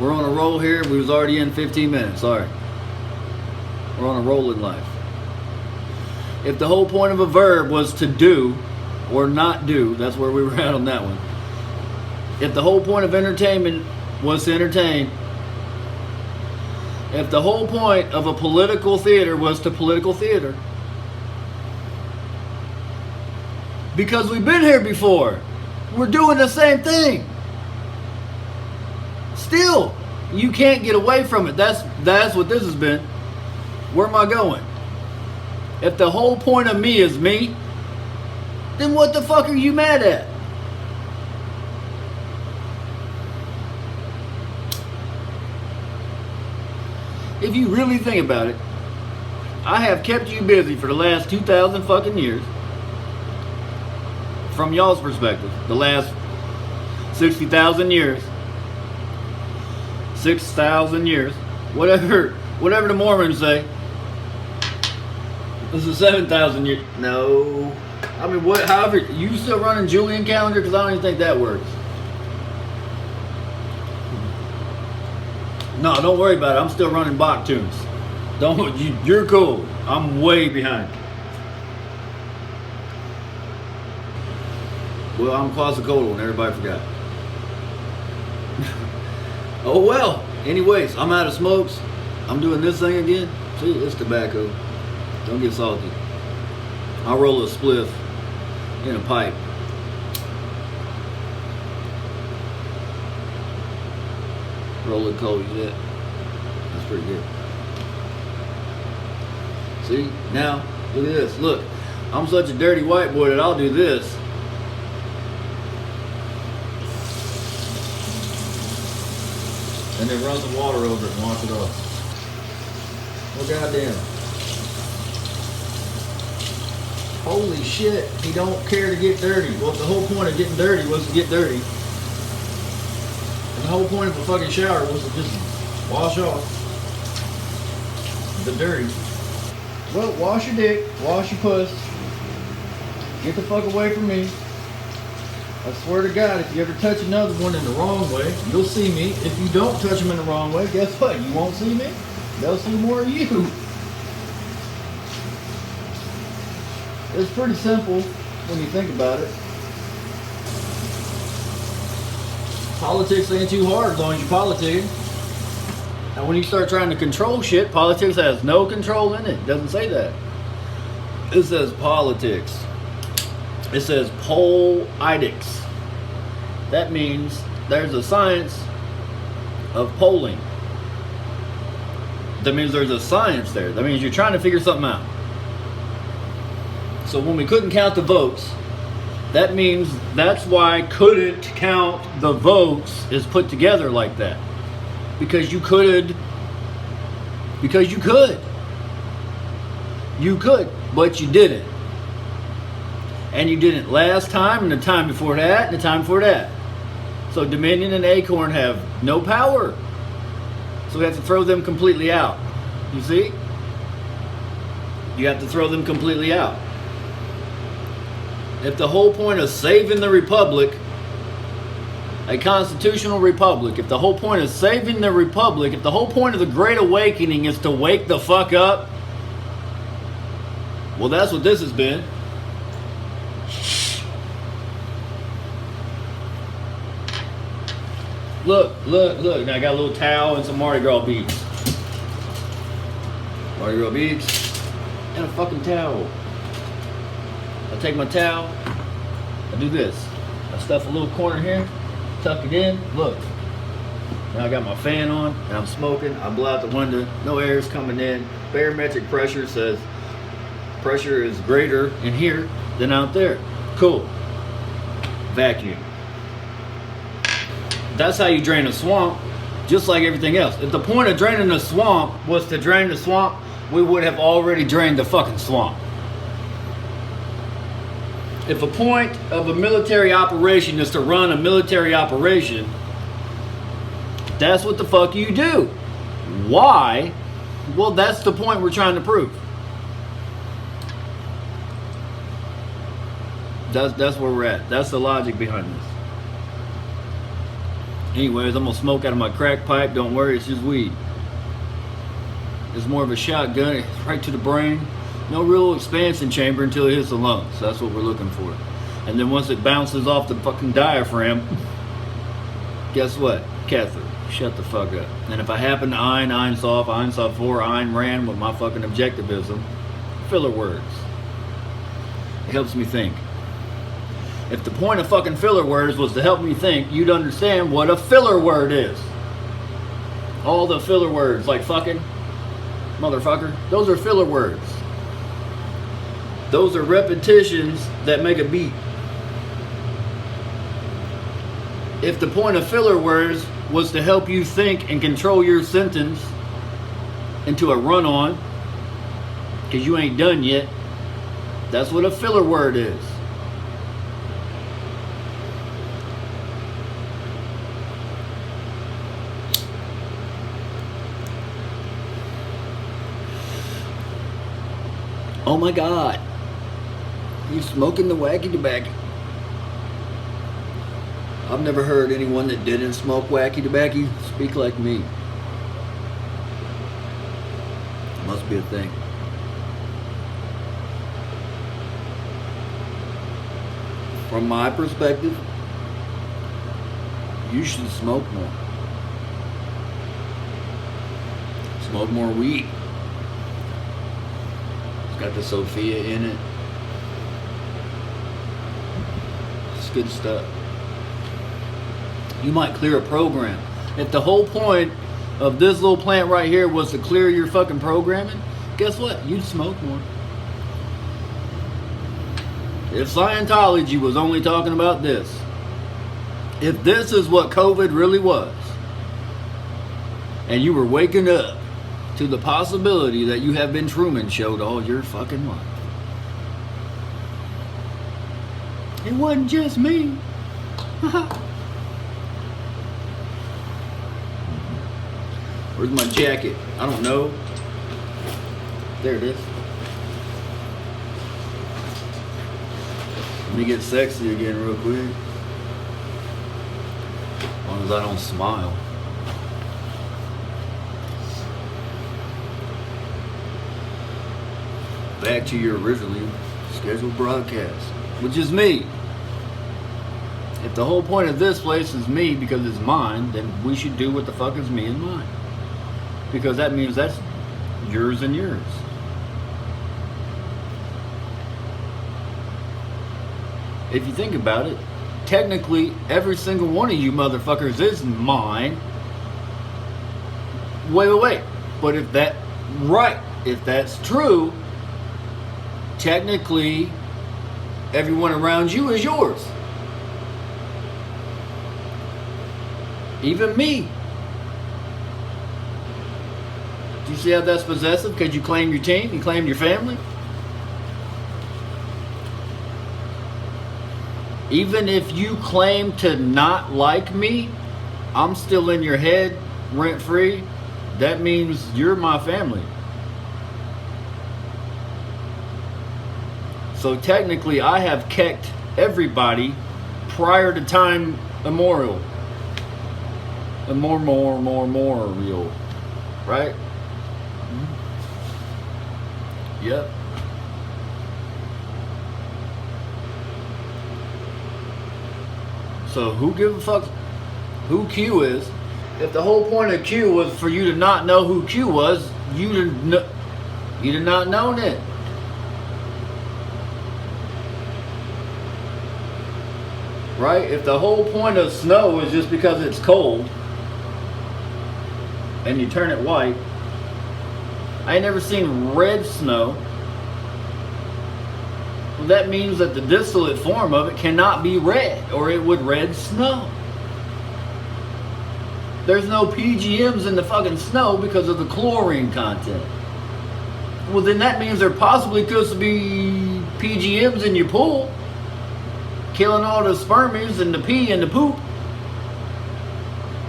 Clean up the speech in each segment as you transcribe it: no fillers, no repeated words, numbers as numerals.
We're on a roll here. We was already in 15 minutes. Sorry. We're on a roll in life. If the whole point of a verb was to do or not do, that's where we were at on that one. If the whole point of entertainment was to entertain, if the whole point of a political theater was to political theater, because we've been here before, we're doing the same thing. Still, you can't get away from it. That's what this has been. Where am I going? If the whole point of me is me, then what the fuck are you mad at? If you really think about it, I have kept you busy for the last 2,000 fucking years. From y'all's perspective, the last 60,000 years, 6,000 years, whatever the Mormons say. This is 7,000 years. No, I mean what? However, you still running Julian calendar? Because I don't even think that works. No, don't worry about it. I'm still running Bach tunes. You're cool. I'm way behind. Well, I'm Quasicola and everybody forgot. Oh well. Anyways, I'm out of smokes. I'm doing this thing again. See, it's tobacco. Don't get salty. I'll roll a spliff in a pipe. Roll it cold, yeah. That's pretty good. See, now, look at this. Look, I'm such a dirty white boy that I'll do this. And then run some water over it and wash it off. Well, goddamn. Holy shit, he don't care to get dirty. Well, the whole point of getting dirty was to get dirty. And the whole point of a fucking shower was to just wash off the dirty. Well, wash your dick, wash your puss. Get the fuck away from me. I swear to God, if you ever touch another one in the wrong way, you'll see me. If you don't touch them in the wrong way, guess what? You won't see me. They'll see more of you. It's pretty simple when you think about it. Politics ain't too hard as long as you politic. And when you start trying to control shit, politics has no control in it. It doesn't say that. It says politics. It says politics. That means there's a science of polling. That means there's a science there. That means you're trying to figure something out. So when we couldn't count the votes, that means that's why couldn't count the votes is put together like that. Because you could. Because you could. You could, but you didn't. And you didn't last time, and the time before that, and the time before that. So Dominion and Acorn have no power. So we have to throw them completely out. You see? You have to throw them completely out. If the whole point of saving the republic, a constitutional republic, if the whole point of saving the republic, if the whole point of the Great Awakening is to wake the fuck up, well, that's what this has been. Look. Now I got a little towel and some Mardi Gras beads. Mardi Gras beads and a fucking towel. I take my towel, I do this. I stuff a little corner here, tuck it in. Look. Now I got my fan on and I'm smoking. I blow out the window. No air is coming in. Barometric pressure says pressure is greater in here than out there. Cool. Vacuum. That's how you drain a swamp, just like everything else. If the point of draining a swamp was to drain the swamp, we would have already drained the fucking swamp. If a point of a military operation is to run a military operation, that's what the fuck you do. Why? Well, that's the point we're trying to prove. That's where we're at. That's the logic behind this. Anyways, I'm gonna smoke out of my crack pipe. Don't worry, it's just weed. It's more of a shotgun, right to the brain. No real expansion chamber until it hits the lungs. That's what we're looking for. And then once it bounces off the fucking diaphragm, guess what? Catholic. Shut the fuck up. And if I happen to Ein Sof 4, Ein Ran with my fucking objectivism, filler words. It helps me think. If the point of fucking filler words was to help me think, you'd understand what a filler word is. All the filler words, like fucking, motherfucker, those are filler words. Those are repetitions that make a beat. If the point of filler words was to help you think and control your sentence into a run-on, because you ain't done yet, that's what a filler word is. Oh my God, you smoking the wacky tobacco. I've never heard anyone that didn't smoke wacky tobacco speak like me. Must be a thing. From my perspective, you should smoke more. Smoke more weed. It's got the Sophia in it. It's good stuff. You might clear a program. If the whole point of this little plant right here was to clear your fucking programming, guess what? You'd smoke more. If Scientology was only talking about this, if this is what COVID really was, and you were waking up to the possibility that you have been Truman Showed all your fucking life, it wasn't just me. Where's my jacket? I don't know. There it is. Let me get sexy again real quick. As long as I don't smile. Back to your originally scheduled broadcast, which is me. If the whole point of this place is me because it's mine, then we should do what the fuck is me and mine. Because that means that's yours and yours. If you think about it, technically every single one of you motherfuckers is mine. Wait. But if that's true, technically everyone around you is yours. Even me. Do you see how that's possessive? Because you claim your team, you claim your family. Even if you claim to not like me, I'm still in your head rent free. That means you're my family. So technically I have kept everybody prior to time immemorial. Immemorial. Right? Yep. So who gives a fuck who Q is? If the whole point of Q was for you to not know who Q was, you'd have not known it. Right? If the whole point of snow is just because it's cold and you turn it white, I ain't never seen red snow. Well, that means that the distillate form of it cannot be red, or it would red snow. There's no PGMs in the fucking snow because of the chlorine content. Well, then that means there possibly could be PGMs in your pool, killing all the spermies and the pee and the poop.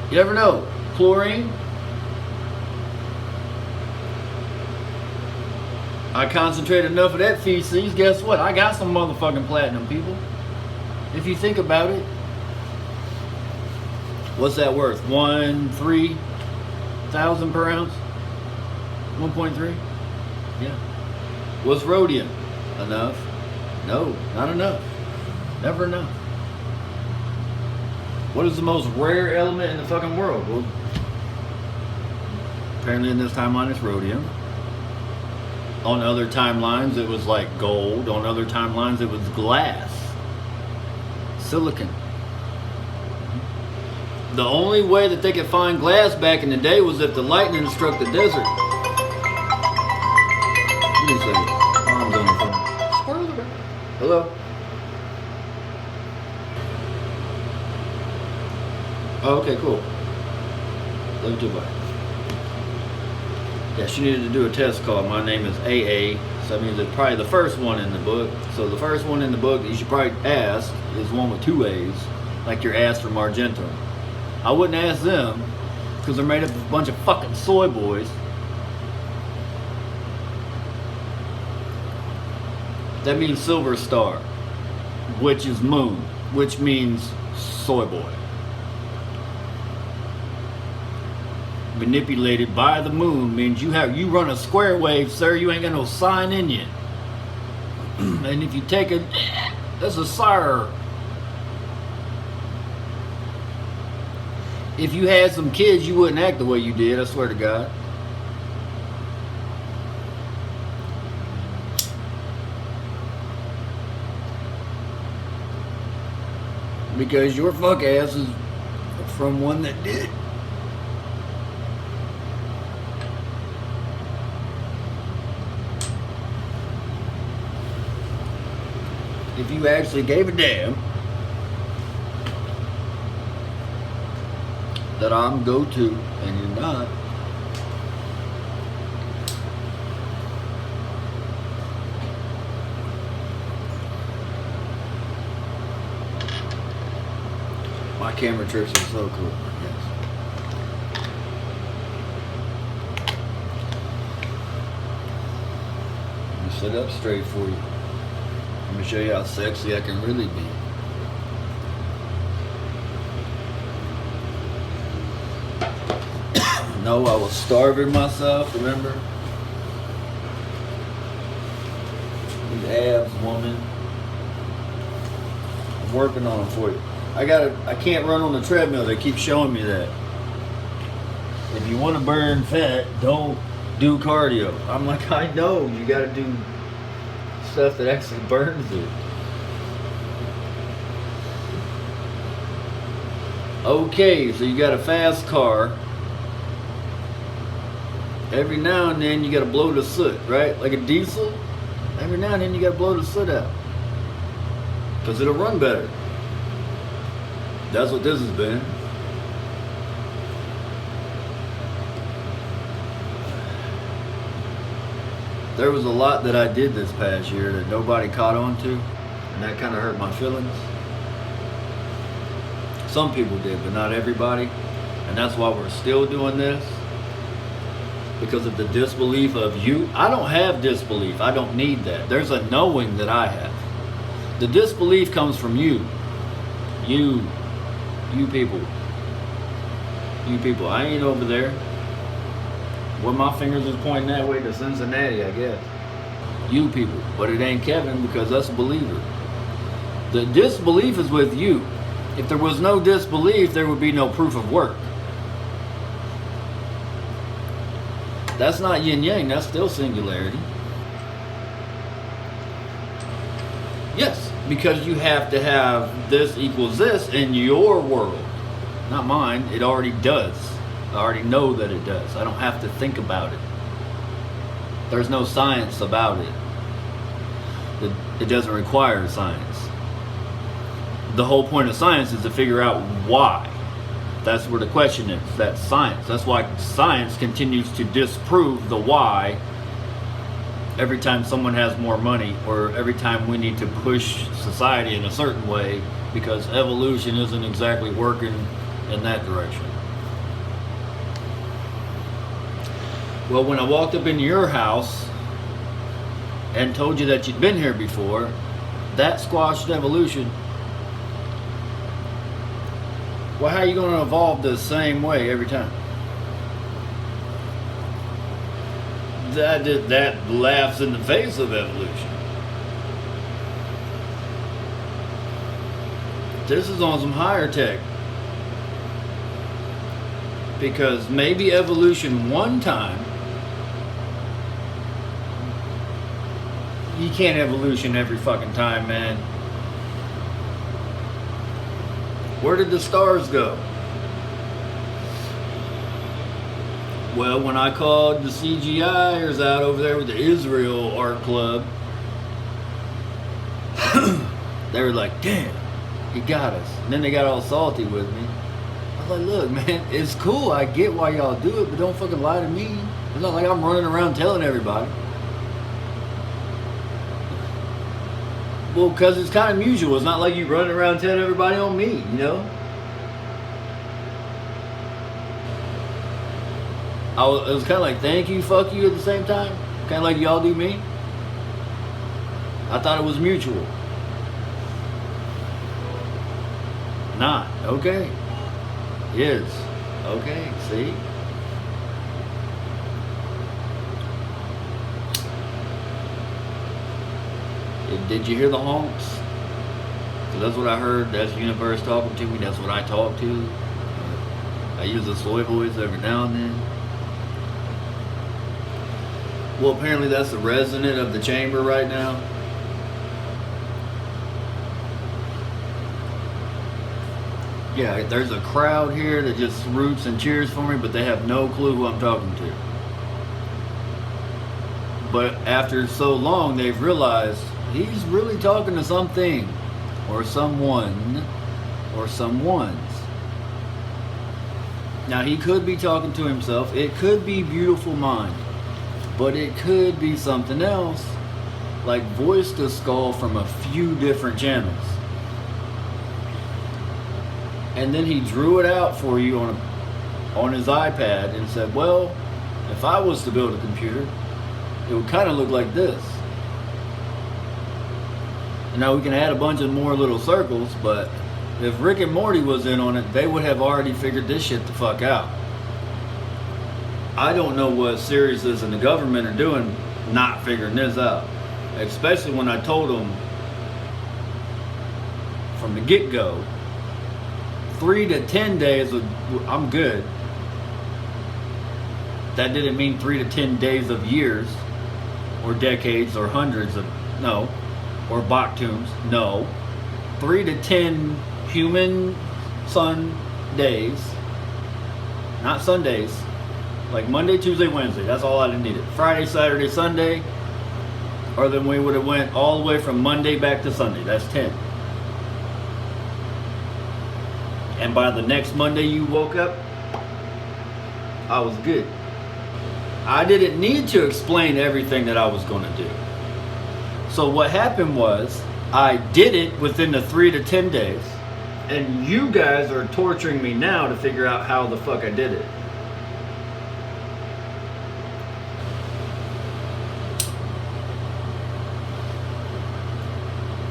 You never know. Chlorine. I concentrate enough of that feces, guess what? I got some motherfucking platinum, people. If you think about it. What's that worth? 1,300 per ounce? 1.3? Yeah. What's rhodium? Enough? No, not enough. Never enough. What is the most rare element in the fucking world? Well, apparently in this timeline it's rhodium. On other timelines it was like gold. On other timelines it was glass. Silicon. The only way that they could find glass back in the day was if the lightning struck the desert. Give me a second. Arms on the phone. Hello? Oh, okay, cool. Love you too, bye. Yeah, she needed to do a test call. My name is AA, so that means it's probably the first one in the book. So the first one in the book that you should probably ask is one with 2 A's, like your ass from Argento. I wouldn't ask them, because they're made up of a bunch of fucking soy boys. That means silver star, which is moon, which means soy boy. Manipulated by the moon means you run a square wave, sir. You ain't got no sign in you. And if you take it, that's a sire. If you had some kids, you wouldn't act the way you did, I swear to God. Because your fuck ass is from one that did. If you actually gave a damn that I'm go-to and you're not, my camera trips are so cool. Yes. Let me sit up straight for you. Let me show you how sexy I can really be. No, I was starving myself, remember? These abs, woman. I'm working on them for you. I can't run on the treadmill. They keep showing me that. If you want to burn fat, don't do cardio. I'm like, I know, you got to do stuff that actually burns it. Okay, so you got a fast car. Every now and then you got to blow the soot, right? Like a diesel. Every now and then you got to blow the soot out, because it'll run better. That's what this has been. There was a lot that I did this past year that nobody caught on to, and that kind of hurt my feelings. Some people did, but not everybody. And that's why we're still doing this. Because of the disbelief of you. I don't have disbelief. I don't need that. There's a knowing that I have. The disbelief comes from you. You people. You people. I ain't over there. Well, my fingers is pointing that way to Cincinnati, I guess. You people. But it ain't Kevin, because that's a believer. The disbelief is with you. If there was no disbelief, there would be no proof of work. That's not yin-yang, that's still singularity. Yes, because you have to have this equals this in your world. Not mine, it already does. I already know that it does. I don't have to think about it. There's no science about it. It doesn't require science. The whole point of science is to figure out why. That's where the question is. That's science. That's why science continues to disprove the why every time someone has more money, or every time we need to push society in a certain way, because evolution isn't exactly working in that direction. Well, when I walked up into your house and told you that you'd been here before, that squashed evolution. Well, how are you going to evolve the same way every time? That laughs in the face of evolution. This is on some higher tech. Because maybe evolution one time, you can't evolution every fucking time, man. Where did the stars go? Well, when I called the CGIers out over there with the Israel Art Club, they were like, damn, he got us. And then they got all salty with me. I was like, look, man, it's cool. I get why y'all do it, but don't fucking lie to me. It's not like I'm running around telling everybody. Well, because it's kind of mutual. It's not like you running around telling everybody on me, you know? It was kind of like thank you, fuck you at the same time. Kind of like y'all do me. I thought it was mutual. Not. Okay. Is. Okay, see? Did you hear the honks? So that's what I heard. That's the universe talking to me. That's what I talk to. I use a soy voice every now and then. Well, apparently that's the resonant of the chamber right now. Yeah, there's a crowd here that just roots and cheers for me, but they have no clue who I'm talking to. But after so long, they've realized he's really talking to something, or someone, or someones. Now, he could be talking to himself. It could be Beautiful Mind. But it could be something else, like Voice to Skull from a few different channels. And then he drew it out for you on his iPad and said, well, if I was to build a computer, it would kind of look like this. And now we can add a bunch of more little circles, but if Rick and Morty was in on it, they would have already figured this shit the fuck out. I don't know what Sirius and the government are doing not figuring this out. Especially when I told them from the get-go, 3 to 10 days, I'm good. That didn't mean 3 to 10 days of years, or decades, or hundreds of, no. Or Bakhtums, no. 3 to 10 human sun days, not Sundays. Like Monday, Tuesday, Wednesday. That's all I needed. Friday, Saturday, Sunday. Or then we would have went all the way from Monday back to Sunday. That's 10. And by the next Monday you woke up, I was good. I didn't need to explain everything that I was going to do. So what happened was, I did it within the 3 to 10 days. And you guys are torturing me now to figure out how the fuck I did it.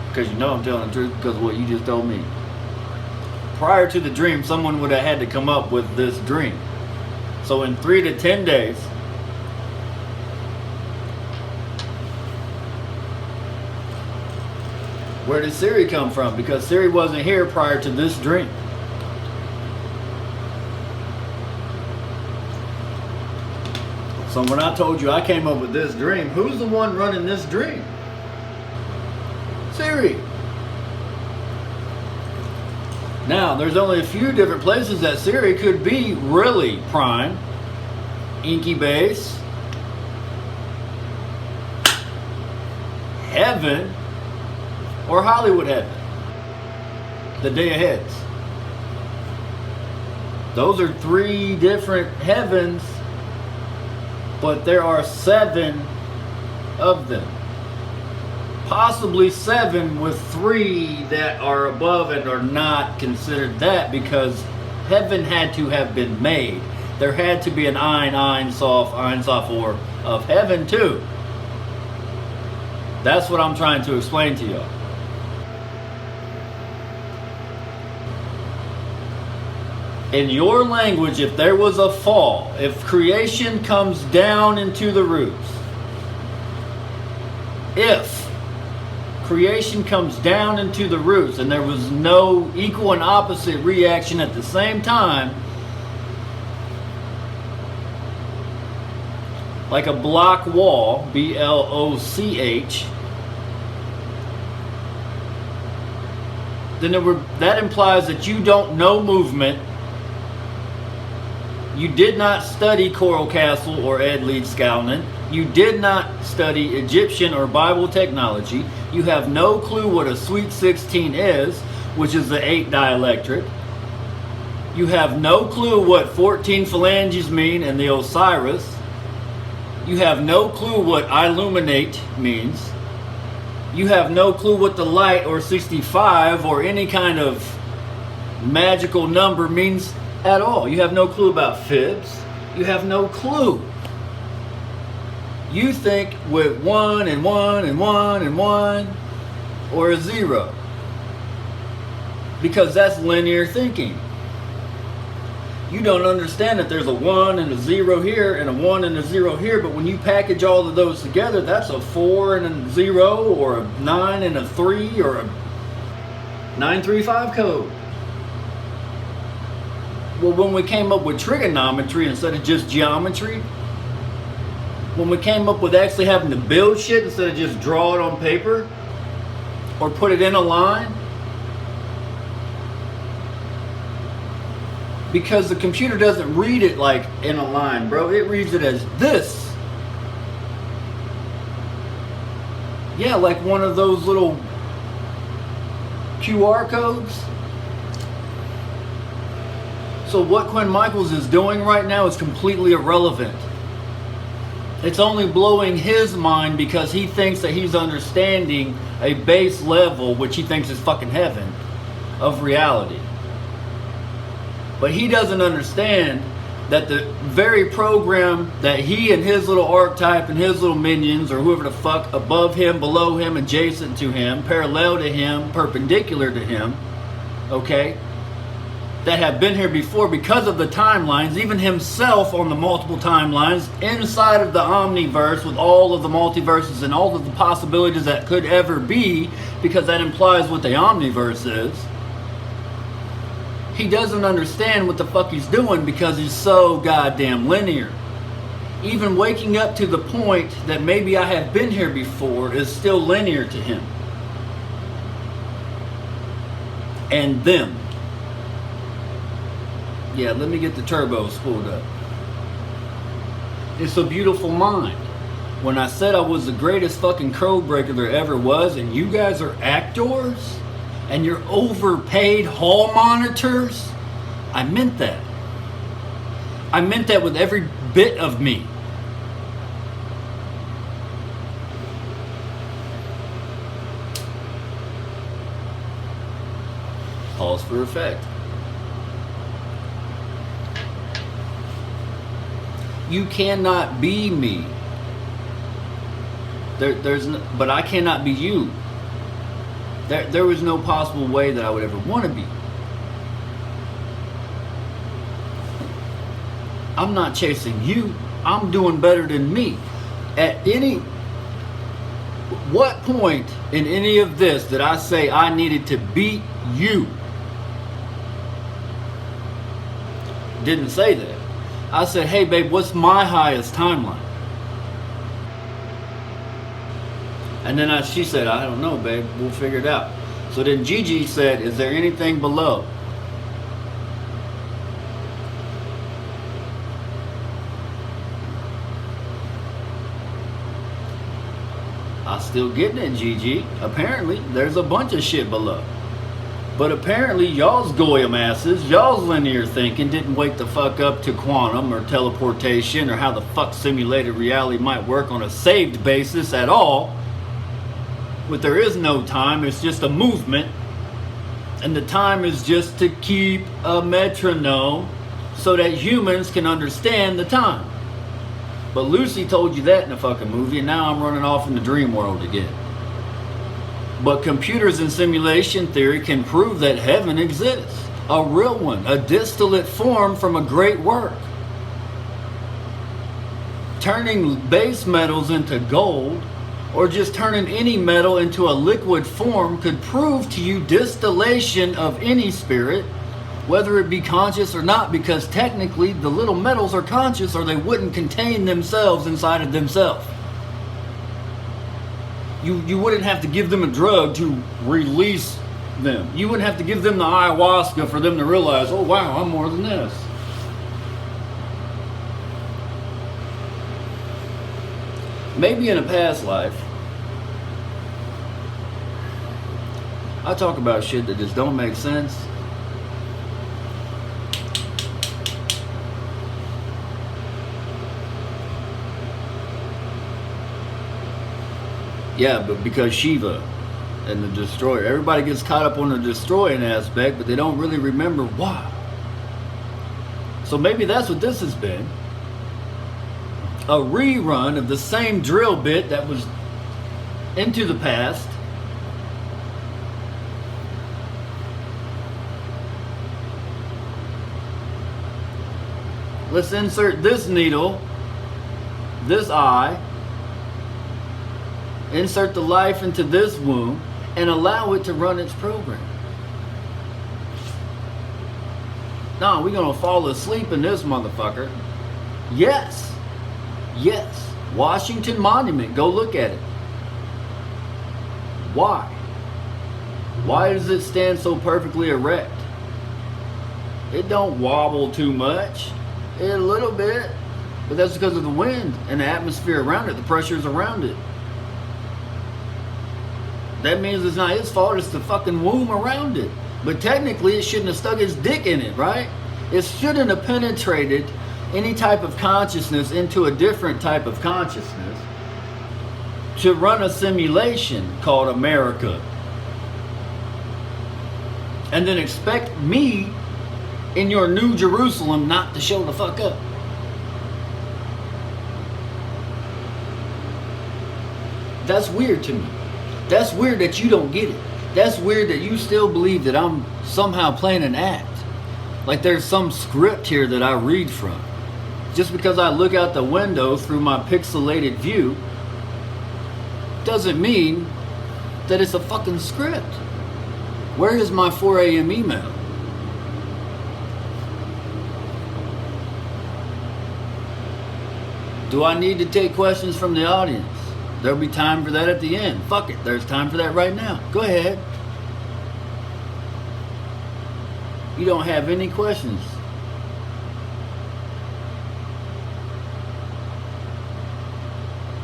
Because you know I'm telling the truth because of what you just told me. Prior to the dream, someone would have had to come up with this dream. So in 3 to 10 days, where did Siri come from? Because Siri wasn't here prior to this dream. So when I told you I came up with this dream, who's the one running this dream? Siri. Now, there's only a few different places that Siri could be really prime. Inky Base, Heaven, or Hollywood Heaven. The Day Aheads. Those are 3 different heavens, but there are 7 of them. Possibly 7 with 3 that are above and are not considered that because heaven had to have been made. There had to be an Ein Sof Or of heaven too. That's what I'm trying to explain to y'all. In your language, if there was a fall, if creation comes down into the roots, if creation comes down into the roots and there was no equal and opposite reaction at the same time, like a block wall, B-L-O-C-H, then that implies that you don't know movement. You did not study Coral Castle or Ed Leedskalnin. You did not study Egyptian or Bible technology. You have no clue what a sweet 16 is, which is the 8 dielectric. You have no clue what 14 phalanges mean in the Osiris. You have no clue what illuminate means. You have no clue what the light or 65 or any kind of magical number means at all. You have no clue about fibs. You have no clue. You think with 1 and 1 and 1 and 1 or a 0, because that's linear thinking. You don't understand that there's a 1 and a 0 here and a 1 and a 0 here, but when you package all of those together, that's a 4 and a 0 or a 9 and a 3 or a 935 code. Well, when we came up with trigonometry instead of just geometry, when we came up with actually having to build shit instead of just draw it on paper or put it in a line, because the computer doesn't read it like in a line, bro. It reads it as this. Yeah, like one of those little QR codes. So what Quinn Michaels is doing right now is completely irrelevant. It's only blowing his mind because he thinks that he's understanding a base level, which he thinks is fucking heaven, of reality. But he doesn't understand that the very program that he and his little archetype and his little minions, or whoever the fuck, above him, below him, adjacent to him, parallel to him, perpendicular to him, okay, that have been here before because of the timelines, even himself on the multiple timelines, inside of the omniverse with all of the multiverses and all of the possibilities that could ever be, because that implies what the omniverse is. He doesn't understand what the fuck he's doing because he's so goddamn linear. Even waking up to the point that maybe I have been here before is still linear to him. And them. Yeah, let me get the turbos spooled up. It's a beautiful mind. When I said I was the greatest fucking code breaker there ever was, and you guys are actors, and you're overpaid hall monitors, I meant that. I meant that with every bit of me. Pause for effect. You cannot be me. But I cannot be you. There was no possible way that I would ever want to be. I'm not chasing you. I'm doing better than me. What point in any of this did I say I needed to beat you? Didn't say that. I said, hey babe, what's my highest timeline? And then she said, I don't know, babe, we'll figure it out. So then Gigi said, is there anything below? I'm still getting it, Gigi. Apparently, there's a bunch of shit below. But apparently, y'all's goyim asses, y'all's linear thinking didn't wake the fuck up to quantum or teleportation or how the fuck simulated reality might work on a saved basis at all. But there is no time, it's just a movement. And the time is just to keep a metronome so that humans can understand the time. But Lucy told you that in a fucking movie, and now I'm running off in the dream world again. But computers and simulation theory can prove that heaven exists. A real one, a distillate form from a great work. Turning base metals into gold, or just turning any metal into a liquid form, could prove to you distillation of any spirit, whether it be conscious or not, because technically the little metals are conscious, or they wouldn't contain themselves inside of themselves. You wouldn't have to give them a drug to release them. You wouldn't have to give them the ayahuasca for them to realize, oh wow, I'm more than this. Maybe in a past life, I talk about shit that just don't make sense. Yeah, but because Shiva and the destroyer, everybody gets caught up on the destroying aspect, but they don't really remember why. So maybe that's what this has been. A rerun of the same drill bit that was into the past. Let's insert this needle, this eye, insert the life into this womb, and allow it to run its program. No, we're gonna fall asleep in this motherfucker. Yes. Yes. Washington Monument, go look at it. Why? Why does it stand so perfectly erect? It don't wobble too much. A little bit. But that's because of the wind and the atmosphere around it, the pressures around it. That means it's not its fault, it's the fucking womb around it. But technically it shouldn't have stuck its dick in it, right? It shouldn't have penetrated any type of consciousness into a different type of consciousness to run a simulation called America. And then expect me in your New Jerusalem not to show the fuck up. That's weird to me. That's weird that you don't get it. That's weird that you still believe that I'm somehow playing an act. Like there's some script here that I read from. Just because I look out the window through my pixelated view doesn't mean that it's a fucking script. Where is my 4 a.m. email? Do I need to take questions from the audience? There'll be time for that at the end. Fuck it, there's time for that right now. Go ahead. You don't have any questions.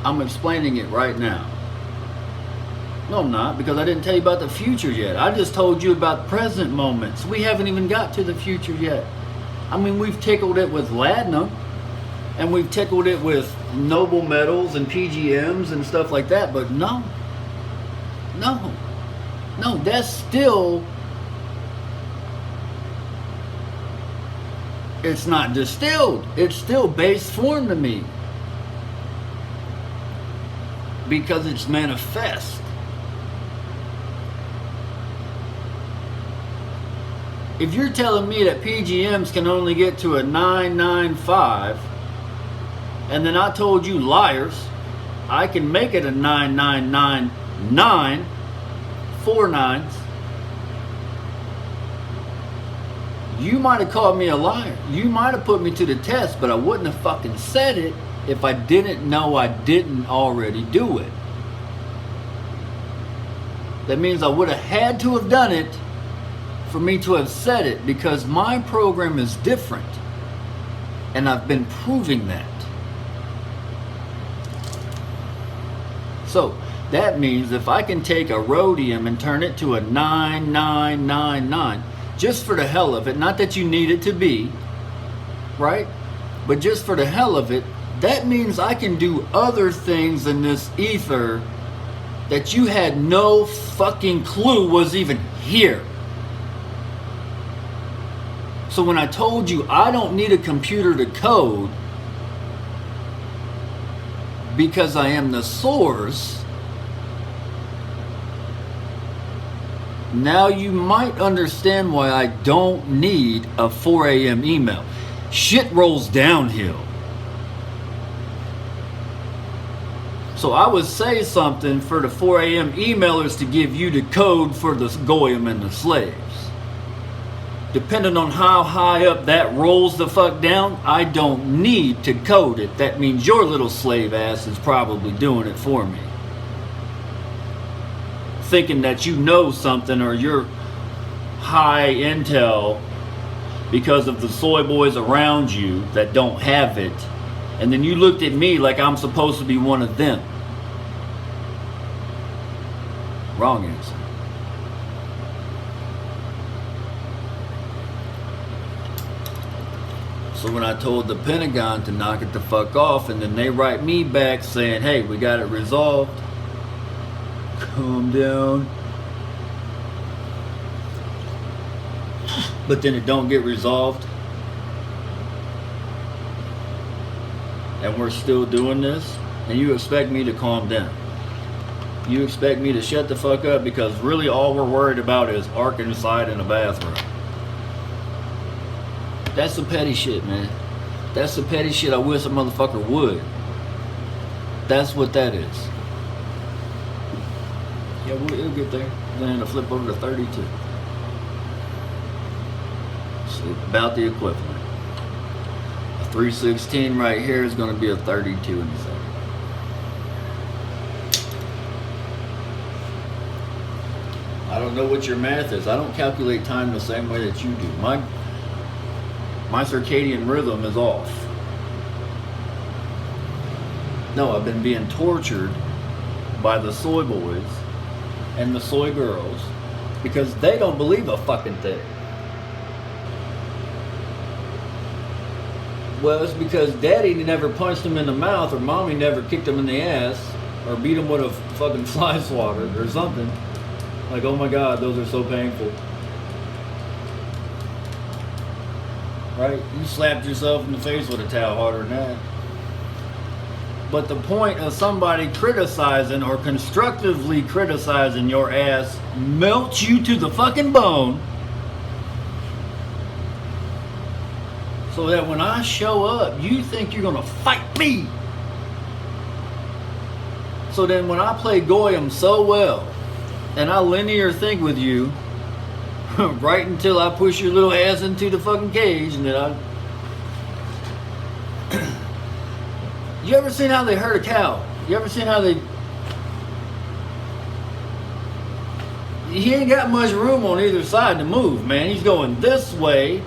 I'm explaining it right now. No, I'm not, because I didn't tell you about the future yet. I just told you about present moments. We haven't even got to the future yet. I mean, we've tickled it with laudanum, and we've tickled it with noble metals and PGMs and stuff like that, but no, that's still, it's not distilled. It's still base form to me. Because it's manifest. If you're telling me that PGMs can only get to a 995, and then I told you liars, I can make it a 9999, 4 nines, you might have called me a liar. You might have put me to the test, but I wouldn't have fucking said it if I didn't know I didn't already do it. That means I would have had to have done it for me to have said it, because my program is different. And I've been proving that. So that means if I can take a rhodium and turn it to a 9999, just for the hell of it, not that you need it to be, right? But just for the hell of it, that means I can do other things in this ether that you had no fucking clue was even here. So when I told you I don't need a computer to code because I am the source, Now you might understand why I don't need a 4 a.m. email. Shit rolls downhill. So I would say something for the 4 a.m. emailers to give you the code for the goyim and the slaves. Depending on how high up that rolls the fuck down, I don't need to code it. That means your little slave ass is probably doing it for me. Thinking that you know something or you're high intel because of the soy boys around you that don't have it. And then you looked at me like I'm supposed to be one of them. Wrong answer. So when I told the Pentagon to knock it the fuck off, and then they write me back saying, hey, we got it resolved. Calm down. But then it don't get resolved. And we're still doing this. And you expect me to calm down. You expect me to shut the fuck up because really all we're worried about is arcing inside in a bathroom. That's some petty shit, man. That's the petty shit I wish a motherfucker would. That's what that is. Yeah, it'll get there. Then it'll flip over to 32. So about the equivalent. A 316 right here is going to be a 32 in a second. I don't know what your math is. I don't calculate time the same way that you do. My circadian rhythm is off. No, I've been being tortured by the soy boys and the soy girls because they don't believe a fucking thing. Well, it's because daddy never punched him in the mouth or mommy never kicked him in the ass or beat him with a fucking fly swatter or something. Like, oh my God, those are so painful. Right? You slapped yourself in the face with a towel harder than that. But the point of somebody criticizing or constructively criticizing your ass melts you to the fucking bone so that when I show up, you think you're gonna fight me. So then when I play Goyim so well, and I linear think with you, right until I push your little ass into the fucking cage, and then I... You ever seen how they herd a cow? You ever seen how they... He ain't got much room on either side to move, man. He's going this way,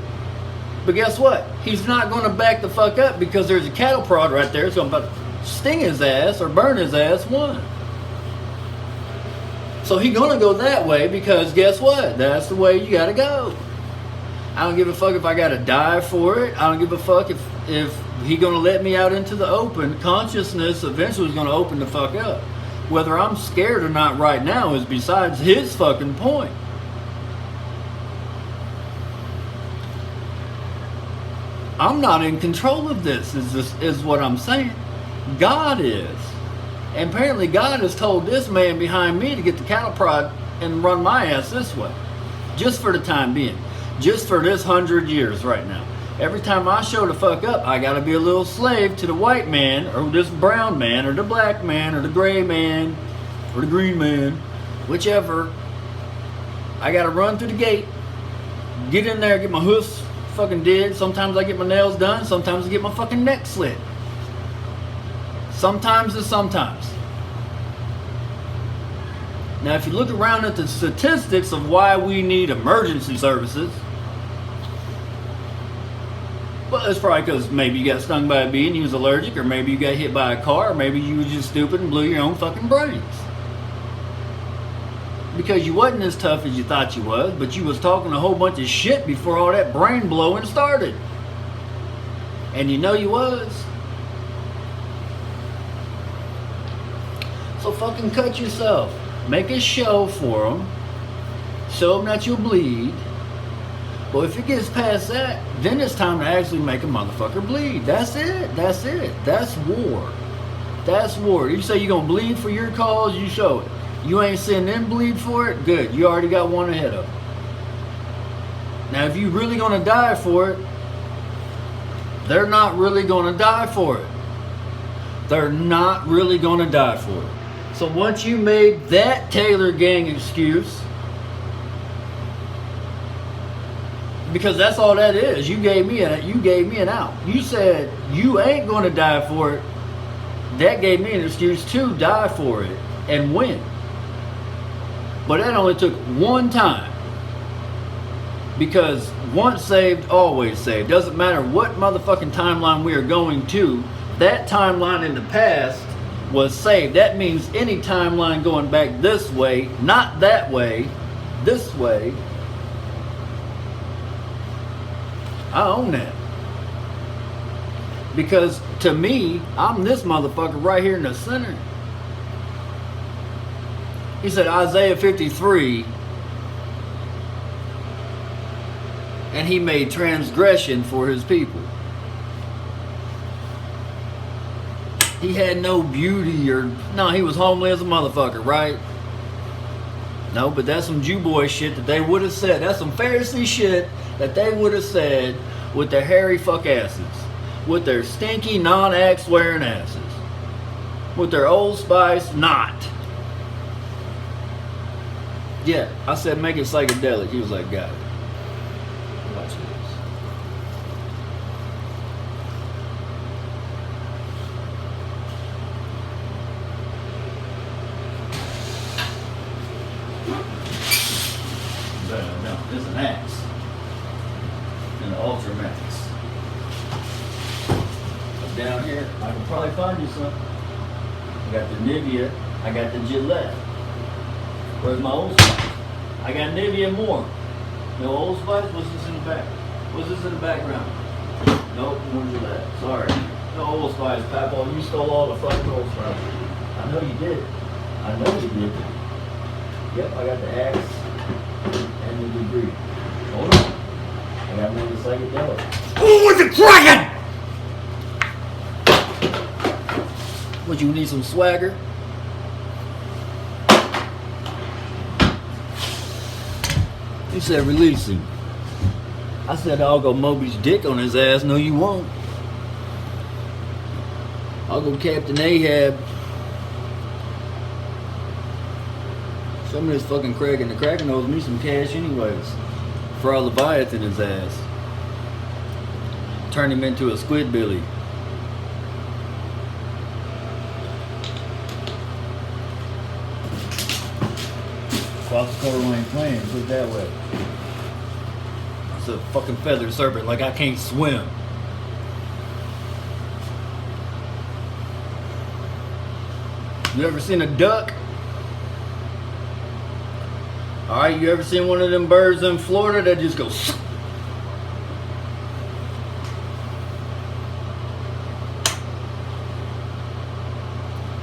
but guess what? He's not going to back the fuck up because there's a cattle prod right there. It's going to sting his ass or burn his ass one. So he's going to go that way because guess what? That's the way you got to go. I don't give a fuck if I got to die for it. I don't give a fuck if he's going to let me out into the open. Consciousness eventually is going to open the fuck up. Whether I'm scared or not right now is besides his fucking point. I'm not in control of this, is what I'm saying. God is. And apparently God has told this man behind me to get the cattle prod and run my ass this way. Just for the time being. Just for this 100 years right now. Every time I show the fuck up, I gotta be a little slave to the white man, or this brown man, or the black man, or the gray man, or the green man, whichever. I gotta run through the gate, get in there, get my hoofs fucking did. Sometimes I get my nails done, sometimes I get my fucking neck slit. Sometimes is sometimes. Now, if you look around at the statistics of why we need emergency services, well, it's probably because maybe you got stung by a bee and you was allergic, or maybe you got hit by a car, or maybe you was just stupid and blew your own fucking brains. Because you wasn't as tough as you thought you was, but you was talking a whole bunch of shit before all that brain blowing started. And you know you was. So fucking cut yourself. Make a show for them. Show them that you'll bleed. Well, if it gets past that, then it's time to actually make a motherfucker bleed. That's it. That's it. That's war. That's war. You say you're going to bleed for your cause, you show it. You ain't seeing them bleed for it? Good. You already got one ahead of them. Now, if you really gonna die for it, they're not really gonna die for it. They're not really gonna die for it. So once you made that Taylor gang excuse, because that's all that is, you gave me an out. You said you ain't gonna die for it. That gave me an excuse to die for it and win. But that only took one time. Because once saved, always saved. Doesn't matter what motherfucking timeline we are going to, that timeline in the past was saved. That means any timeline going back this way, not that way, this way, I own that. Because to me, I'm this motherfucker right here in the center. He said Isaiah 53, and he made transgression for his people. He had no beauty or... No, he was homely as a motherfucker, right? No, but that's some Jew boy shit that they would have said. That's some Pharisee shit that they would have said with their hairy fuck asses. With their stinky non-axe wearing asses. With their Old Spice not. Yeah, I said make it psychedelic. He was like, got it. Watch this. No, this is an axe. And an Ultra Max. Down here, I can probably find you some. I got the Nivea. I got the Gillette. Where's my Old Spice? I got Nivea more. No Old Spice? What's this in the back? What's this in the background? Nope, more Gillette. Sorry. No Old Spice, Papo. You stole all the fucking Old Spice. I know you did. I know you did. Yep, I got the axe and the debris. Hold on. I got more of the psychedelic. Oh, it's a dragon! What, you need some swagger? He said release him. I said I'll go Moby's dick on his ass. No, you won't. I'll go Captain Ahab. Some of this fucking Kraken. The Kraken owes me some cash anyways. For all Leviathan his ass. Turn him into a squid billy. Across the cover ain't playing, put it that way. It's a fucking feathered serpent, like I can't swim. You ever seen a duck? Alright, you ever seen one of them birds in Florida that just goes...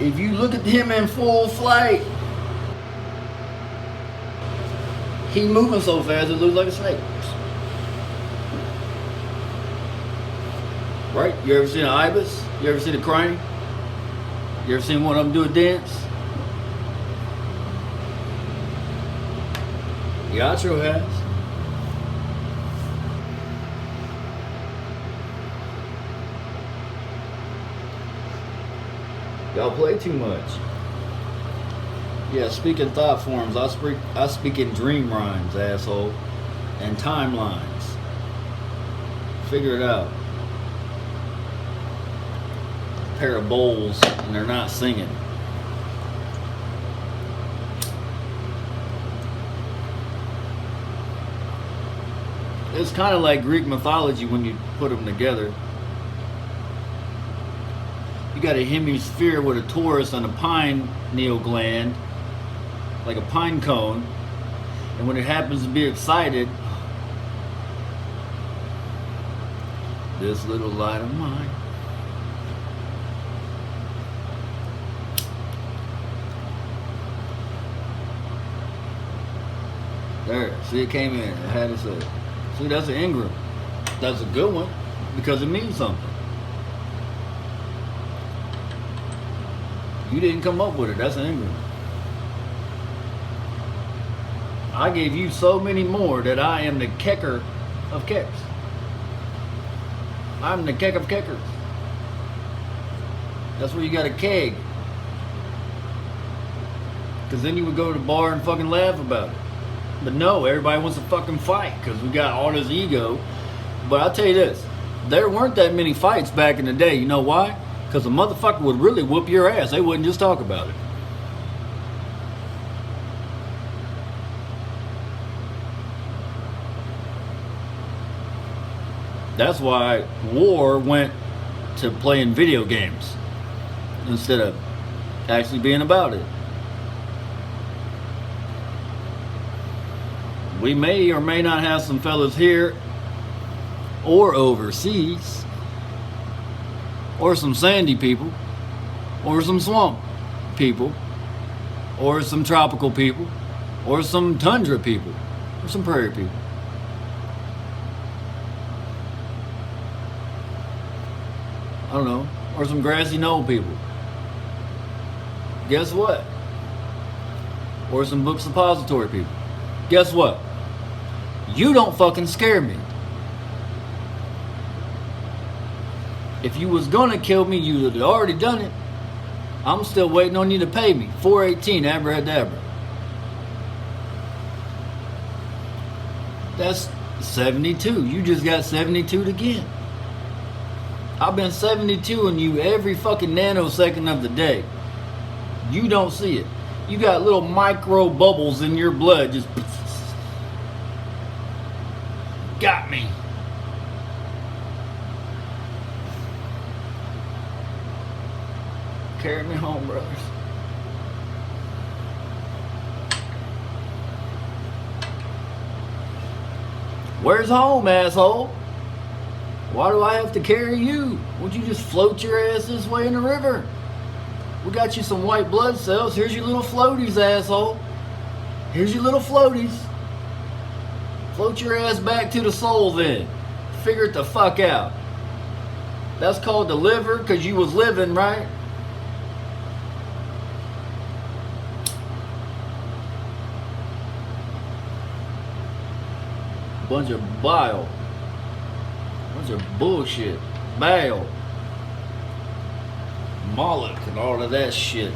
If you look at him in full flight, he moving so fast it looks like a snake. Right? You ever seen an ibis? You ever seen a crane? You ever seen one of them do a dance? Yatro has. Y'all play too much. Yeah, speak in thought forms. I speak in dream rhymes, asshole. And timelines. Figure it out. A pair of bowls and they're not singing. It's kind of like Greek mythology when you put them together. You got a hemisphere with a torus and a pineal gland, like a pine cone, and when it happens to be excited, this little light of mine. There, see, it came in. It had it said. See, that's an Ingram. That's a good one because it means something. You didn't come up with it. That's an Ingram. I gave you so many more that I am the kicker of kicks. I'm the kick of kickers. That's where you got a keg. Because then you would go to the bar and fucking laugh about it. But no, everybody wants to fucking fight because we got all this ego. But I'll tell you this, there weren't that many fights back in the day. You know why? Because a motherfucker would really whoop your ass. They wouldn't just talk about it. That's why war went to playing video games instead of actually being about it. We may or may not have some fellas here or overseas, or some sandy people, or some swamp people, or some tropical people, or some tundra people, or some prairie people. I don't know, or some grassy knoll people. Guess what? Or some book suppository people. Guess what? You don't fucking scare me. If you was gonna kill me, you would have already done it. I'm still waiting on you to pay me. 418 abracadabra. That's 72. You just got 72'd again. I've been 72ing you every fucking nanosecond of the day. You don't see it. You got little micro bubbles in your blood just got me. Carry me home, brothers. Where's home, asshole? Why do I have to carry you? Won't you just float your ass this way in the river? We got you some white blood cells. Here's your little floaties, asshole. Here's your little floaties. Float your ass back to the soul then. Figure it the fuck out. That's called the liver because you was living, right? Bunch of bile. Bunch of bullshit. Bile. Moloch and all of that shit.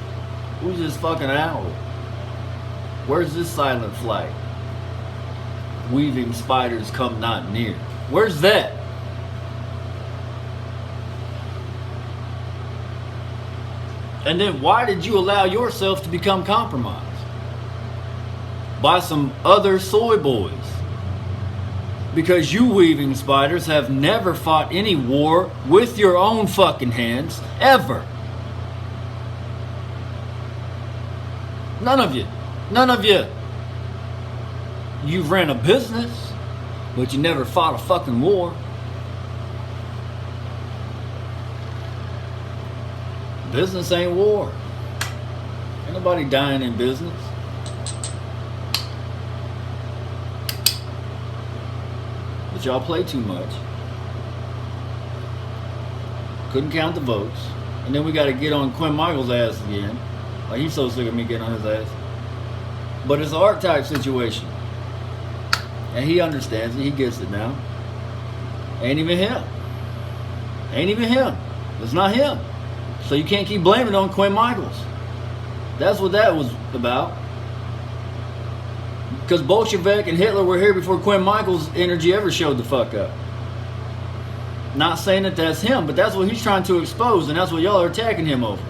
Who's this fucking owl? Where's this silent flight? Weaving spiders come not near. Where's that? And then why did you allow yourself to become compromised by some other soy boys? Because you weaving spiders have never fought any war with your own fucking hands, ever. None of you. None of you. You've ran a business, but you never fought a fucking war. Business ain't war. Ain't nobody dying in business. But y'all play too much. Couldn't count the votes. And then we got to get on Quinn Michaels' ass again. Like, he's so sick of me getting on his ass. But it's an archetype situation. And he understands it. He gets it now. Ain't even him. Ain't even him. It's not him. So you can't keep blaming it on Quinn Michaels. That's what that was about. Because Bolshevik and Hitler were here before Quinn Michaels' energy ever showed the fuck up. Not saying that that's him, but that's what he's trying to expose, and that's what y'all are attacking him over.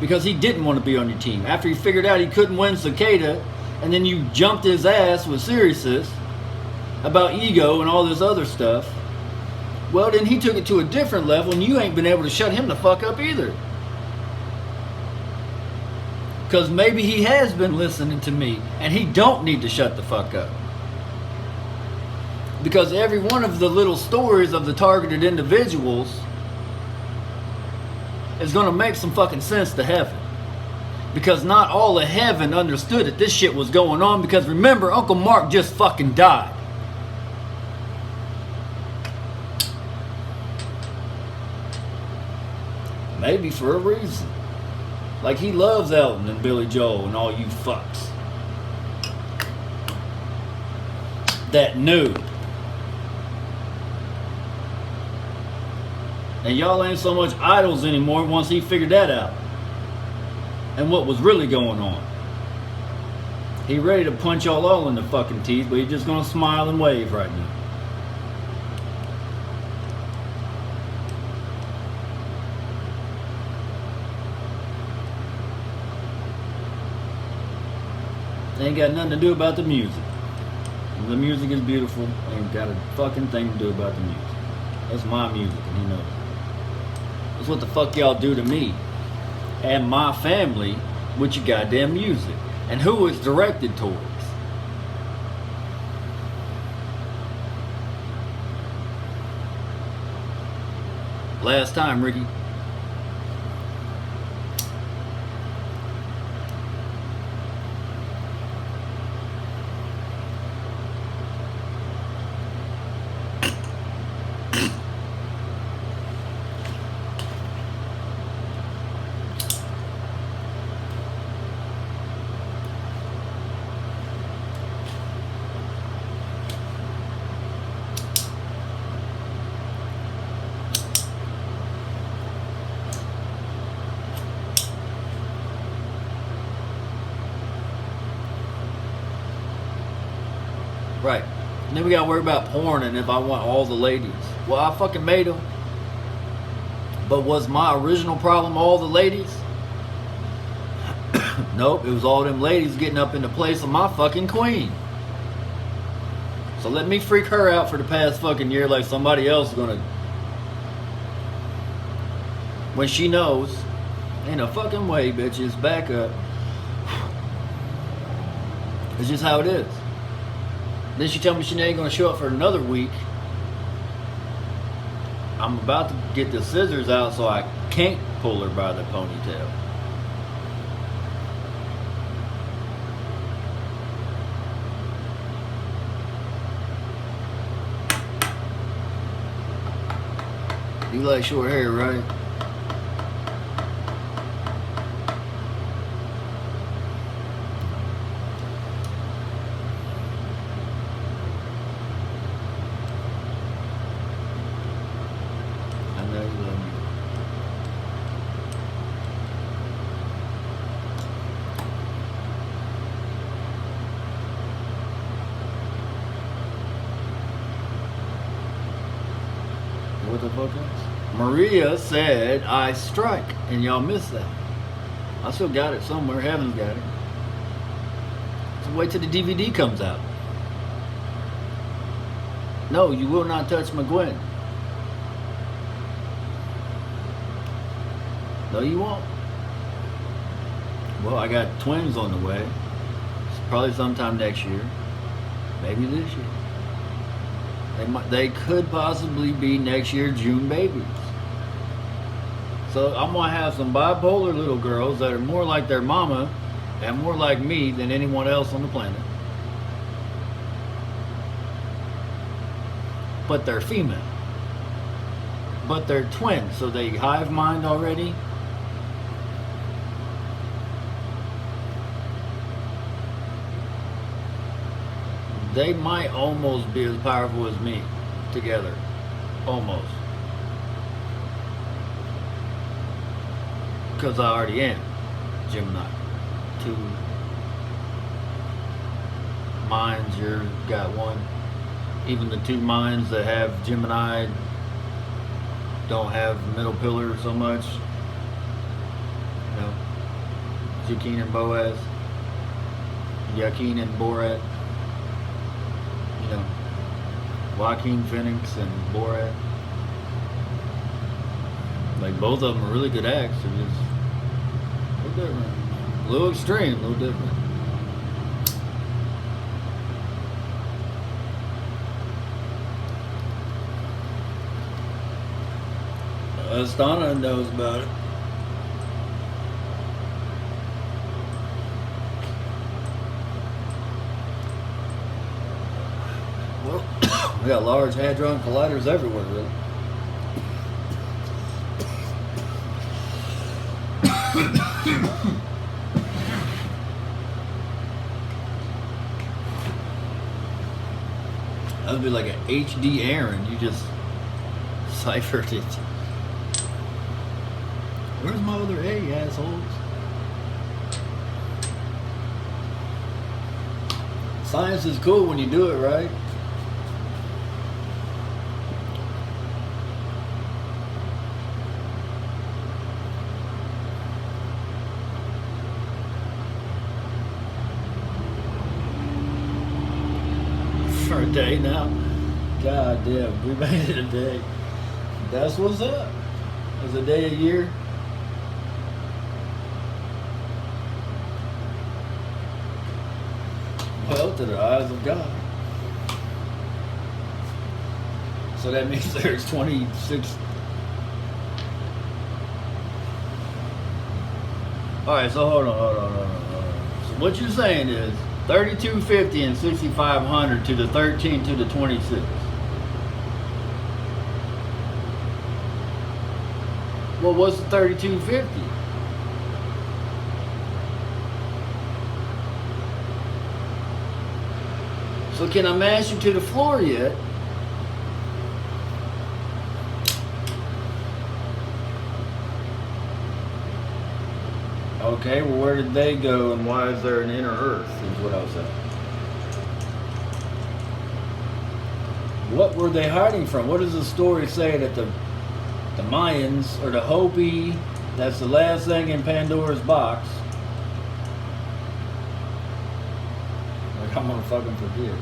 Because he didn't want to be on your team. After he figured out he couldn't win Cicada, and then you jumped his ass with Sirius about ego and all this other stuff, well, then he took it to a different level, and you ain't been able to shut him the fuck up either. Because maybe he has been listening to me, and he don't need to shut the fuck up. Because every one of the little stories of the targeted individuals is going to make some fucking sense to heaven. Because not all of heaven understood that this shit was going on. Because remember, Uncle Mark just fucking died. Maybe for a reason. Like he loves Elton and Billy Joel and all you fucks. that knew. And y'all ain't so much idols anymore once he figured that out. And what was really going on. He ready to punch y'all all in the fucking teeth, but he's just gonna smile and wave right now. Ain't got nothing to do about the music. The music is beautiful. Ain't got a fucking thing to do about the music. That's my music, and he knows it. That's what the fuck y'all do to me and my family with your goddamn music, and who it's directed towards. Last time, Ricky. Right. And then we gotta worry about porn and if I want all the ladies. Well, I fucking made them. But was my original problem all the ladies? Nope, it was all them ladies getting up in the place of my fucking queen. So let me freak her out for the past fucking year like somebody else is gonna. When she knows, ain't a fucking way, bitches, back up. It's just how it is. Then she tell me she ain't gonna show up for another week. I'm about to get the scissors out so I can't pull her by the ponytail. You like short hair, right? What the fuck else? Maria said I strike, and y'all missed that. I still got it somewhere. Heaven's got it. So wait till the DVD comes out. No, you will not touch McGuinn. No, you won't. Well, I got twins on the way. It's probably sometime next year. Maybe this year. They could possibly be next year June babies. So I'm gonna have some bipolar little girls that are more like their mama and more like me than anyone else on the planet. But they're female. But they're twins, so they hive mind already. They might almost be as powerful as me together. Almost. Because I already am Gemini. 2 minds, you got 1. Even the 2 minds that have Gemini don't have middle pillar so much. You know, Joaquin and Boaz. Joaquin and Borat. You know, Joaquin Phoenix and Borat. Like, both of them are really good acts. They're just a little different. A little extreme, a little different. Astana knows about it. Well, we got large hadron colliders everywhere, really. That would be like an HD Aaron. You just ciphered it. Where's my other A, assholes? Science is cool when you do it right. For a day now. God damn, we made it a day. That's what's up. It's a day a year. Well, to the eyes of God. So that means there's 26. Alright, so hold on. So what you're saying is 3250 and 6500 to the 13 to the 26. Well, what's the 3250? So can I mash you to the floor yet? Okay, well, where did they go and why is there an inner earth is what I was saying. What were they hiding from? What does the story say that the Mayans or the Hopi, that's the last thing in Pandora's box? Like, I'm gonna fucking forget.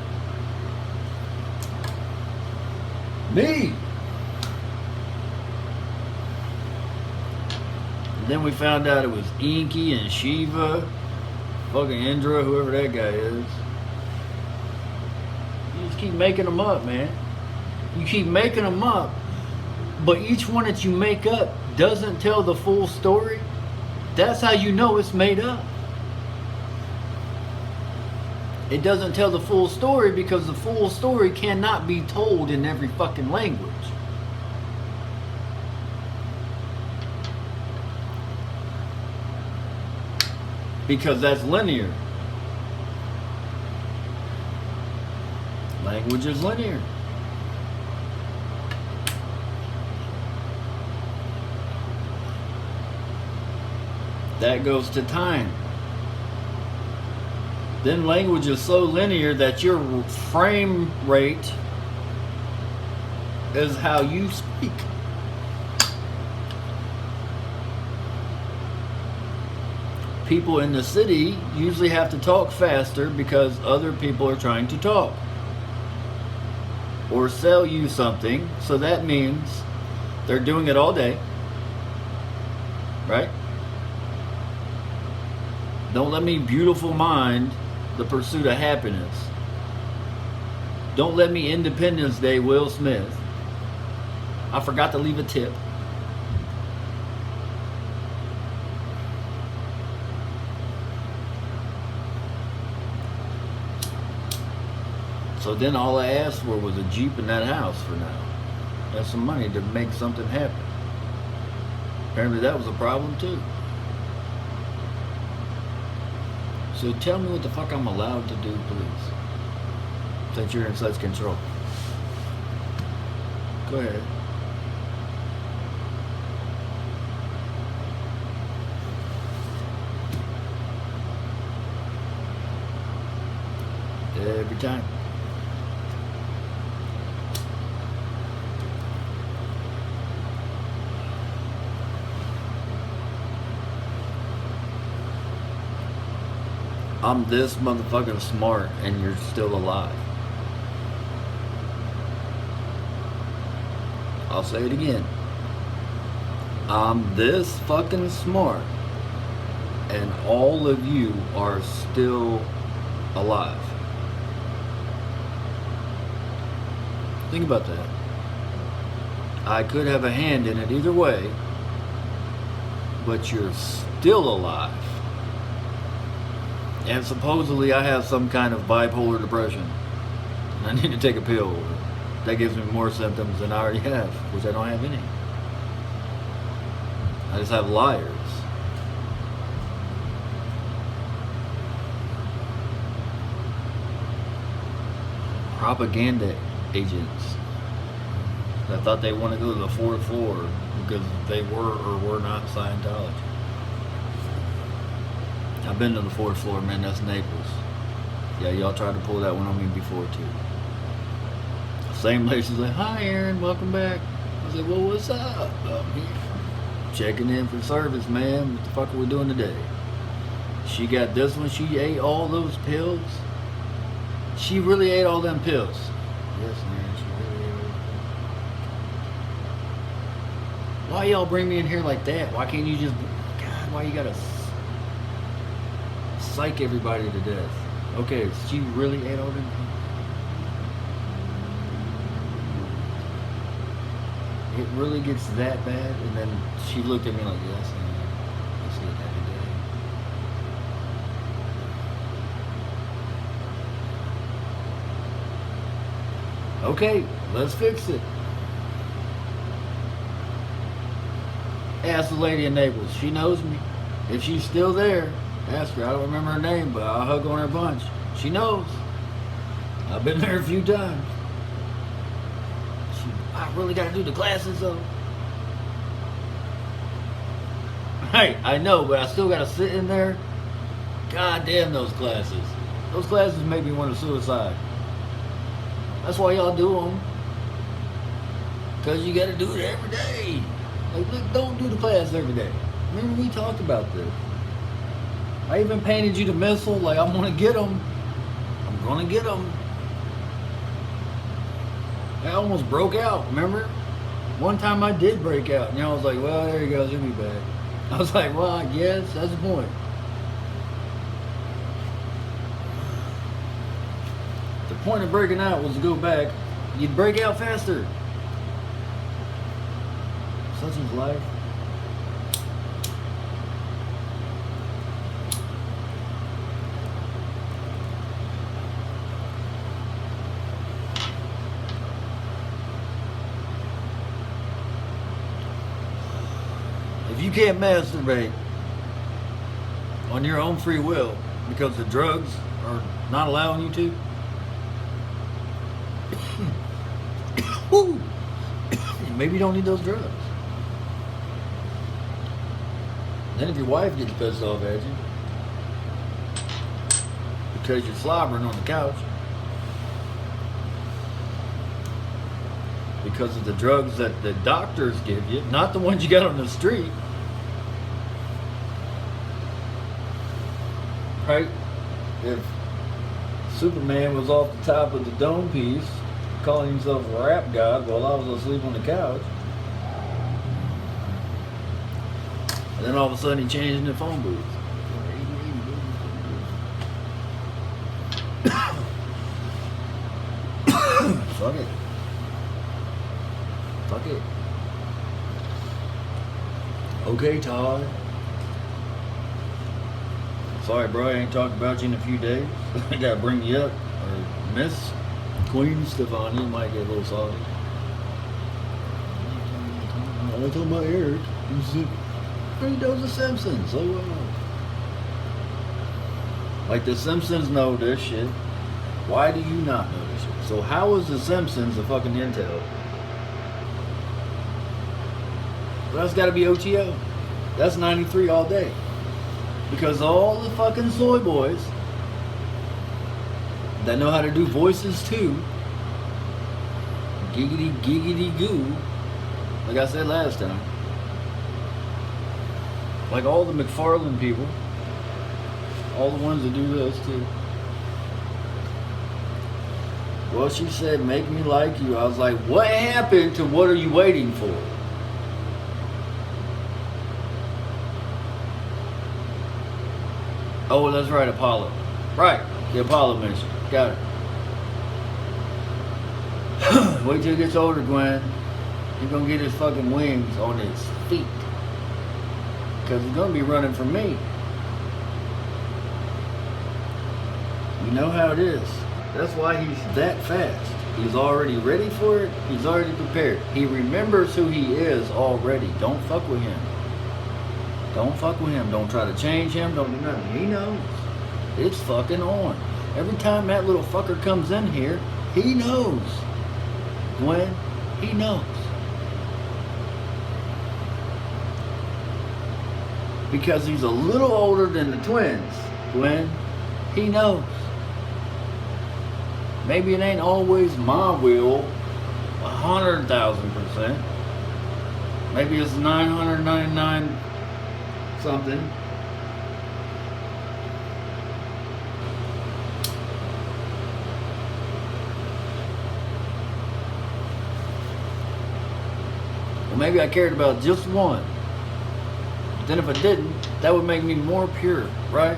Me! And then we found out it was Enki and Shiva, fucking Indra, whoever that guy is. You just keep making them up, man. You keep making them up, but each one that you make up doesn't tell the full story. That's how you know it's made up. It doesn't tell the full story because the full story cannot be told in every fucking language. Because that's linear. Language is linear. That goes to time. Then language is so linear that your frame rate is how you speak. People in the city usually have to talk faster because other people are trying to talk or sell you something. So that means they're doing it all day, right? Don't let me beautiful mind the pursuit of happiness. Don't let me Independence Day Will Smith. I forgot to leave a tip. So then all I asked for was a Jeep in that house for now. That's some money to make something happen. Apparently that was a problem too. So tell me what the fuck I'm allowed to do, please. Since you're in such control. Go ahead. Every time. I'm this motherfucking smart and you're still alive. I'll say it again. I'm this fucking smart and all of you are still alive. Think about that. I could have a hand in it either way, but you're still alive. And supposedly I have some kind of bipolar depression. I need to take a pill. That gives me more symptoms than I already have, which I don't have any. I just have liars. Propaganda agents. I thought they want to go to the 4th floor because they were or were not Scientology. I've been to the 4th floor, man. That's Naples. Yeah, y'all tried to pull that one on me before too. Same lady's like, "Hi, Aaron, welcome back." I was like, "Well, what's up?" I'm here checking in for service, man. What the fuck are we doing today? She got this one. She ate all those pills. She really ate all them pills. Yes, man. She really ate all them pills. Why y'all bring me in here like that? Why can't you just... God, why you gotta psych everybody to death? Okay, she really ate all them pills. It really gets that bad? And then she looked at me like, yes, man. I see it every day. Okay, let's fix it. Ask the lady in Naples. She knows me. If she's still there, ask her. I don't remember her name, but I'll hug on her a bunch. She knows. I've been there a few times. I really gotta do the classes though. Hey, I know, but I still gotta sit in there. God damn those classes. Those classes make me want to suicide. That's why y'all do them. Because you gotta do it every day. Like, look, don't do the class every day. Remember we talked about this. I even painted you the missile, like I'm gonna get them. I'm gonna get them. I almost broke out, remember? One time I did break out, and I was like, well, there he goes, he'll be back. I was like, well, I guess, that's the point. The point of breaking out was to go back. You'd break out faster. Such is life. If you can't masturbate on your own free will because the drugs are not allowing you to, maybe you don't need those drugs. Then if your wife gets pissed off at you because you're slobbering on the couch because of the drugs that the doctors give you, not the ones you got on the street, right? If Superman was off the top of the dome piece calling himself a rap god while I was asleep on the couch, and then all of a sudden he changed in the phone booth. Fuck it. Fuck it. Okay, Todd. Sorry, bro, I ain't talked about you in a few days. I gotta bring you up. Or Miss Queen Stefani might get a little salty. I'm talking about Eric. He knows The Simpsons. So, like, The Simpsons know this shit. Why do you not know this shit? So how is The Simpsons a fucking intel? Well, that's gotta be OTO. That's 93 all day. Because all the fucking soy boys that know how to do voices too, giggity giggity goo, like I said last time, like all the McFarlane people, all the ones that do this too. Well, she said, make me like you. I was like, what happened to what are you waiting for? Oh, that's right, Apollo. Right, the Apollo mission. Got it. Wait till he gets older, Gwen. He's gonna get his fucking wings on his feet. Because he's gonna be running from me. You know how it is. That's why he's that fast. He's already ready for it. He's already prepared. He remembers who he is already. Don't fuck with him. Don't fuck with him. Don't try to change him. Don't do nothing. He knows. It's fucking on. Every time that little fucker comes in here, he knows. Gwen, he knows. Because he's a little older than the twins. Gwen, he knows. Maybe it ain't always my will, 100,000%. Maybe it's 999 something. Well, maybe I cared about just one. Then if I didn't, that would make me more pure, right?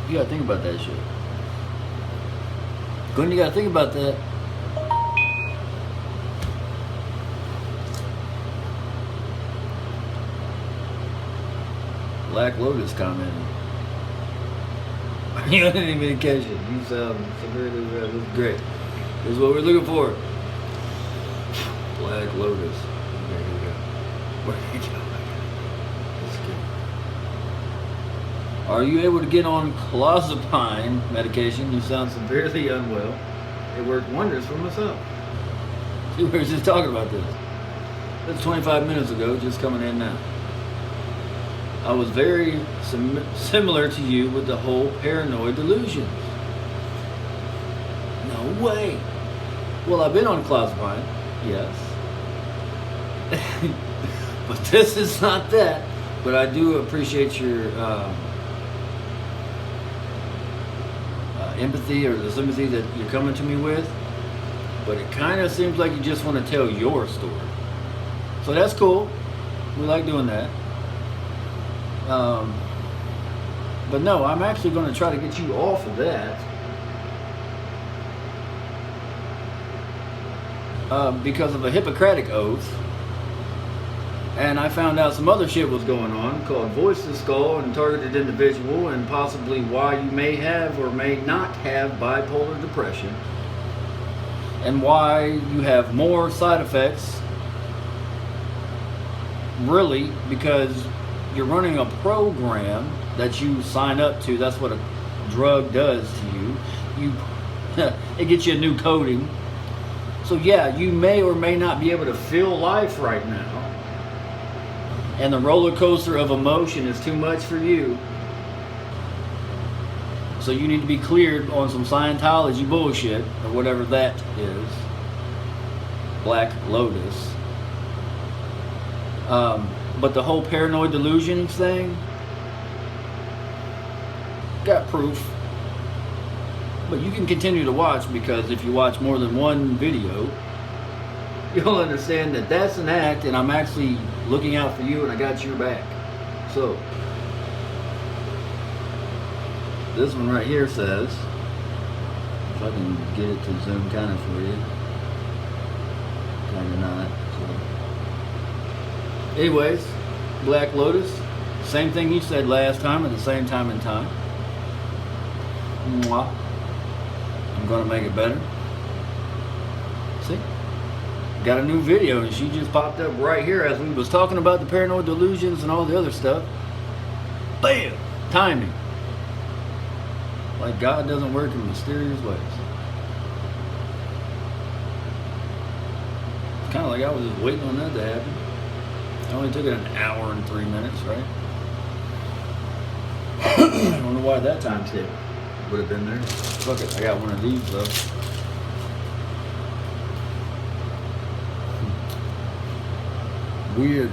You gotta think about that shit. Glenn, you gotta think about that. Black Lotus commented. You didn't even catch it. You sound severely red. This is great. This is what we're looking for. Black Lotus. There you go. Where did you go? That's good. Are you able to get on clozapine medication? You sound severely unwell. It worked wonders for myself. See, we were just talking about this. That's 25 minutes ago, just coming in now. I was very similar to you with the whole paranoid delusions. No way. Well, I've been on clozapine, yes. But this is not that. But I do appreciate your empathy or the sympathy that you're coming to me with. But it kind of seems like you just want to tell your story. So that's cool. We like doing that. But no, I'm actually going to try to get you off of that. Because of a Hippocratic oath. And I found out some other shit was going on called voice to skull and targeted individual, and possibly why you may have or may not have bipolar depression, and why you have more side effects, really, because you're running a program that you sign up to. That's what a drug does to you. It gets you a new coding. So yeah, you may or may not be able to feel life right now. And the roller coaster of emotion is too much for you. So you need to be cleared on some Scientology bullshit, or whatever that is. Black Lotus. But the whole paranoid delusions thing, got proof. But you can continue to watch, because if you watch more than one video, you'll understand that that's an act, and I'm actually looking out for you, and I got your back. So, this one right here says, if I can get it to zoom kind of for you, kind of not. So. Anyways, Black Lotus, same thing you said last time at the same time in time. Mwah. I'm gonna make it better. See? Got a new video, and she just popped up right here as we was talking about the paranoid delusions and all the other stuff. Bam! Timing. Like God doesn't work in mysterious ways. It's kind of like I was just waiting on that to happen. It only took it an hour and 3 minutes, right? I don't know why that timestamp would have been there. Fuck it, I got one of these though. Weird.